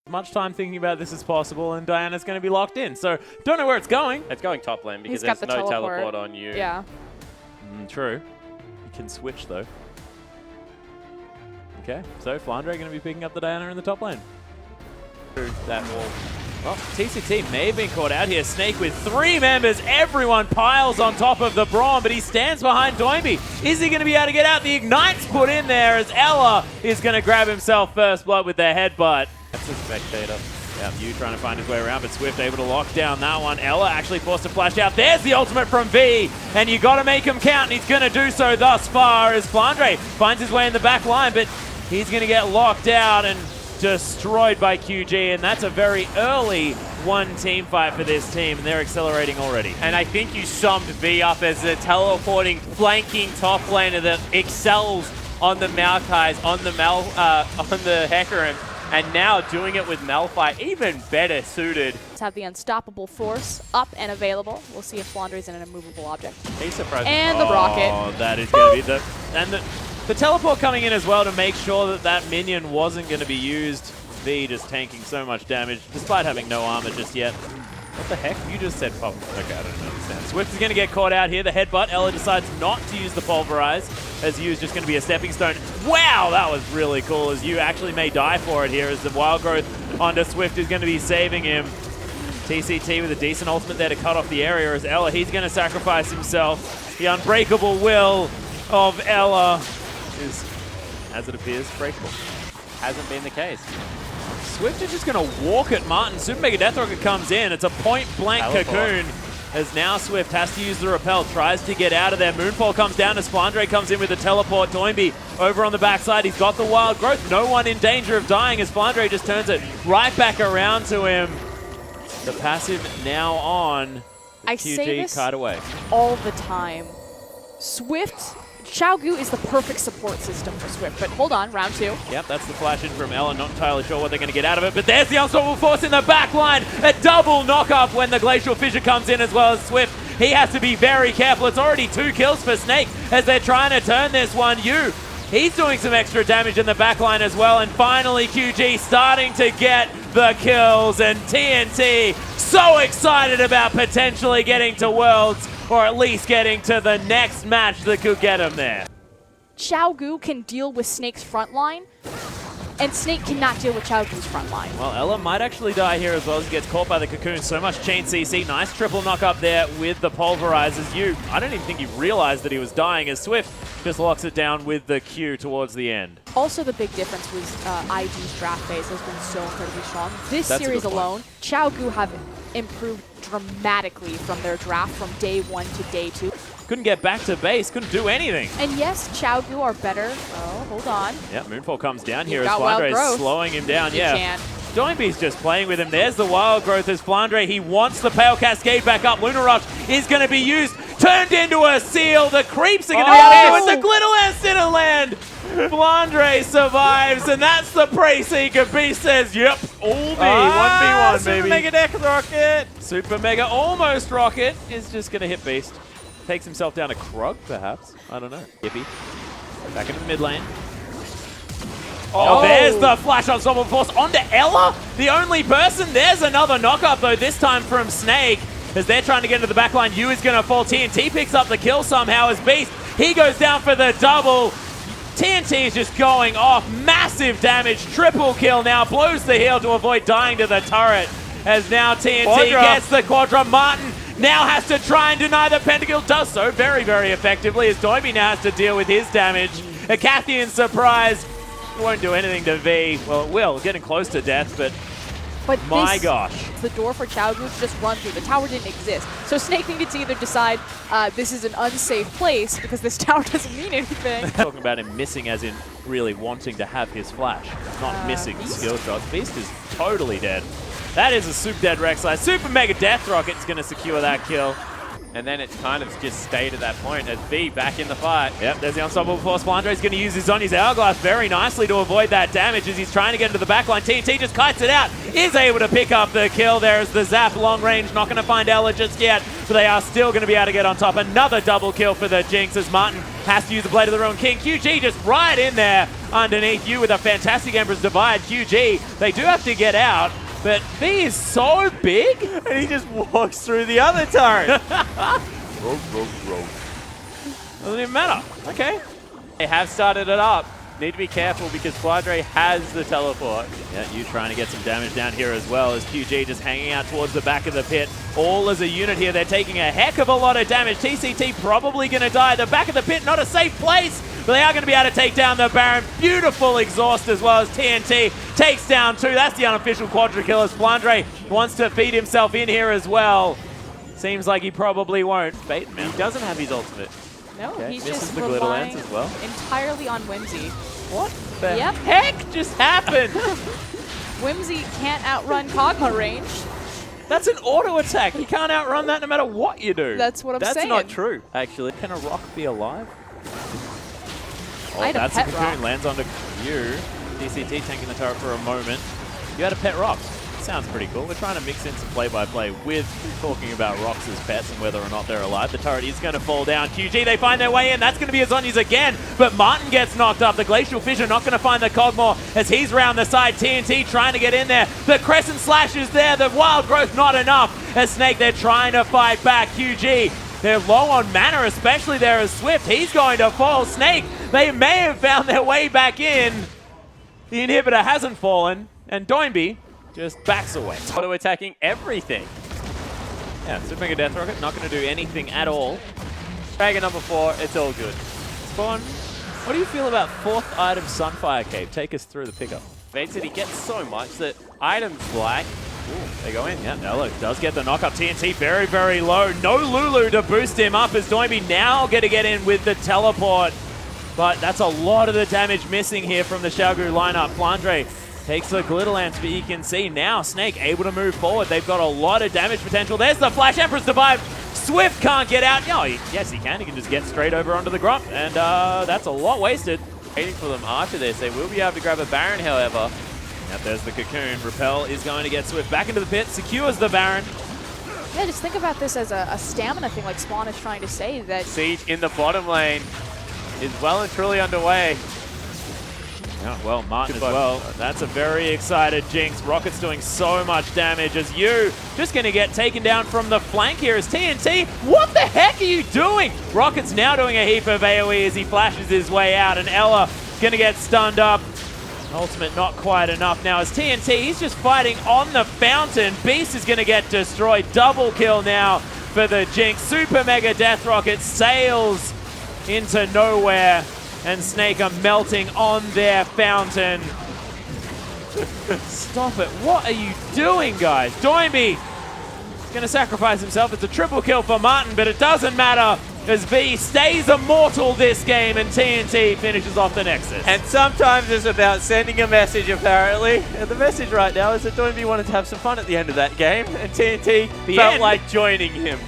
much time thinking about this as possible, and Diana's going to be locked in. So don't know where it's going. It's going top lane because He's got there's the no teleport. teleport on you. Yeah. True. You can switch though. Okay, so Flandre going to be picking up the Diana in the top lane. That wall. Well, TcT may have been caught out here. Snake with 3 members. Everyone piles on top of the Braum, but he stands behind Doinb. Is he going to be able to get out? The Ignite's put in there as Ella is going to grab himself first blood with their headbutt. That's a spectator. Yeah, U trying to find his way around, but Swift able to lock down that one. Ella actually forced to flash out. There's the ultimate from V, and you got to make him count, and he's going to do so thus far as Flandre finds his way in the back line, but he's going to get locked out and destroyed by QG, and that's a very early one team fight for this team, and they're accelerating already. And I think you summed V up as a teleporting, flanking top laner that excels on the Malphite, on the Hecarim, and now doing it with Malphite, even better suited. Let's have the unstoppable force up and available. We'll see if Flandre's in an immovable object. He's surprised. And the rocket. Oh, that is going to be the teleport coming in as well to make sure that that minion wasn't going to be used. V just tanking so much damage despite having no armor just yet. What the heck? You just said pop. Okay, I don't understand. Swift is going to get caught out here. The headbutt. Ella decides not to use the pulverize as U is just going to be a stepping stone. Wow, that was really cool as U actually may die for it here as the wild growth onto Swift is going to be saving him. TcT with a decent ultimate there to cut off the area as Ella, he's going to sacrifice himself. The unbreakable will of Ella is, as it appears, breakable. Hasn't been the case. Swift is just going to walk at Martin. Super Mega Death Rocket comes in. It's a point-blank cocoon as now Swift has to use the repel, tries to get out of there. Moonfall comes down as Flandre comes in with the teleport. Doinb over on the backside. He's got the wild growth. No one in danger of dying as Flandre just turns it right back around to him. The passive now on. I say this kite away all the time. Swift, Qiao is the perfect support system for Swift, but hold on, round 2. Yep, that's the flash in from Ella. Not entirely sure what they're going to get out of it, but there's the unstoppable force in the back line. A double knock-up when the Glacial Fissure comes in as well as Swift. He has to be very careful. It's already 2 kills for Snake as they're trying to turn this one. U, he's doing some extra damage in the back line as well, and finally QG starting to get the kills, and TnT so excited about potentially getting to Worlds, or at least getting to the next match that could get him there. Qiao can deal with Snake's front line, and Snake cannot deal with Qiao's front line. Well, Ella might actually die here as well as he gets caught by the cocoon. So much chain CC. Nice triple knock up there with the pulverizers. U, I don't even think he realized that he was dying as Swift just locks it down with the Q towards the end. Also, the big difference was IG's draft phase has been so incredibly strong. This That's series alone, Qiao have improved dramatically from their draft from day 1 to day 2. Couldn't get back to base, couldn't do anything. And yes, Qiao are better. Oh, hold on. Yeah, Moonfall comes down here You've as got Flandre wild is slowing him down. You Yeah, can't. Doinb's just playing with him. There's the wild growth as Flandre, he wants the Pale Cascade back up. Lunar Rush is going to be used, turned into a seal. The creeps are going to be able to do it. The Glitterlands didn't land. Flandre survives, and that's the Pre-Seeker. Beast says, yep, all me. 1v1, baby. Super Mega Death Rocket! Super Mega almost rocket is just going to hit Beast. Takes himself down a Krug, perhaps. I don't know. Yippee. Back into the mid lane. Oh, there's the flash unstoppable force onto Ella, the only person. There's another knock-up, though, this time from Snake. As they're trying to get into the back line, U is going to fall. TnT picks up the kill somehow as Beast. He goes down for the double. TnT is just going off. Massive damage. Triple kill now. Blows the heal to avoid dying to the turret. As now TnT gets the Quadra. Martin now has to try and deny the pentakill. Does so very, very effectively as Doinb now has to deal with his damage. A Cathian surprise. Won't do anything to V. Well, it will. Getting close to death, but my gosh. The door for Qiao to just run through. The tower didn't exist. So Snake needs to either decide this is an unsafe place because this tower doesn't mean anything. Talking about him missing as in really wanting to have his flash, not missing Beast? skill shots. Beast is totally dead. That is a super dead Rek'Sai. Super Mega Death Rocket's going to secure that kill. And then it's kind of just stayed at that point as V back in the fight. Yep, there's the unstoppable force. Flandre's going to use his Zhonya's Hourglass very nicely to avoid that damage as he's trying to get into the backline. TnT just kites it out, is able to pick up the kill. There's the zap long range, not going to find Ella just yet, but they are still going to be able to get on top. Another double kill for the Jinx as Martin has to use the Blade of the Ruined King. QG just right in there underneath you with a fantastic Emperor's Divide. QG, they do have to get out, but V is so big, And he just walks through the other turret. doesn't even matter. Okay. They have started it up. Need to be careful because Flandre has the teleport. Yeah, you trying to get some damage down here as well as QG just hanging out towards the back of the pit. All as a unit here, they're taking a heck of a lot of damage. TCT probably going to die. The back of the pit, not a safe place, but they are going to be able to take down the Baron. Beautiful exhaust as well as TnT takes down 2. That's the unofficial Quadra kill as Flandre wants to feed himself in here as well. Seems like he probably won't. Bait him out. He doesn't have his ultimate. No, Okay, he's misses just the glitter relying lance as well. entirely on Whimsy. What the Yep. heck just happened? Whimsy can't outrun Kog'Maw range. That's an auto attack. You can't outrun that no matter what you do. That's what I'm That's saying. not true, actually. Can a rock be alive? Oh, I had a that's pet a cocoon. rock. Lands onto you. DCT tanking the turret for a moment. You had a pet rock. Sounds pretty cool. We're trying to mix in some play-by-play with talking about rocks as pets and whether or not they're alive. The turret is going to fall down. QG, they find their way in. That's going to be Azonya's again, but Martin gets knocked up. The Glacial Fissure not going to find the Kog'Maw as he's round the side. TnT trying to get in there. The Crescent Slash is there. The Wild Growth not enough. As Snake, they're trying to fight back. QG, they're low on mana, especially there as Swift. He's going to fall. Snake, they may have found their way back in. The inhibitor hasn't fallen, and Doinb just backs away. Auto attacking everything. Yeah, Super Mega Death Rocket not going to do anything at all. Dragon number 4, it's all good. Spawn, what do you feel about 4th item Sunfire Cape? Take us through the pickup. He gets so much that items like... Ooh, they go in. Yeah, Ella does get the knockup. TnT very, very low. No Lulu to boost him up as Doinb now going to get in with the teleport. But that's a lot of the damage missing here from the Xiaogu lineup. Flandre takes the Glitter Lance, but you can see now Snake able to move forward. They've got a lot of damage potential. There's the Flash. Emperor's Divide. Swift can't get out. No, yes, he can. He can just get straight over onto the Grump, and that's a lot wasted. Waiting for them after this. They will be able to grab a Baron, however. Yep, there's the Cocoon. Repel is going to get Swift back into the pit, secures the Baron. Yeah, just think about this as a stamina thing, like Spawn is trying to say that. Siege in the bottom lane is well and truly underway. Yeah, well, Martin as well. That's a very excited Jinx. Rocket's doing so much damage as you just going to get taken down from the flank here as TnT. What the heck are you doing? Rocket's now doing a heap of AoE as he flashes his way out, and Ella going to get stunned up. Ultimate not quite enough now as TnT, he's just fighting on the fountain. Beast is going to get destroyed. Double kill now for the Jinx. Super Mega Death Rocket sails into nowhere, and Snake are melting on their fountain. Stop it. What are you doing, guys? Doinb going to sacrifice himself. It's a triple kill for Martin, but it doesn't matter as V stays immortal this game and TnT finishes off the Nexus. And sometimes it's about sending a message, apparently. And the message right now is that Doinb wanted to have some fun at the end of that game, and TnT felt like joining him.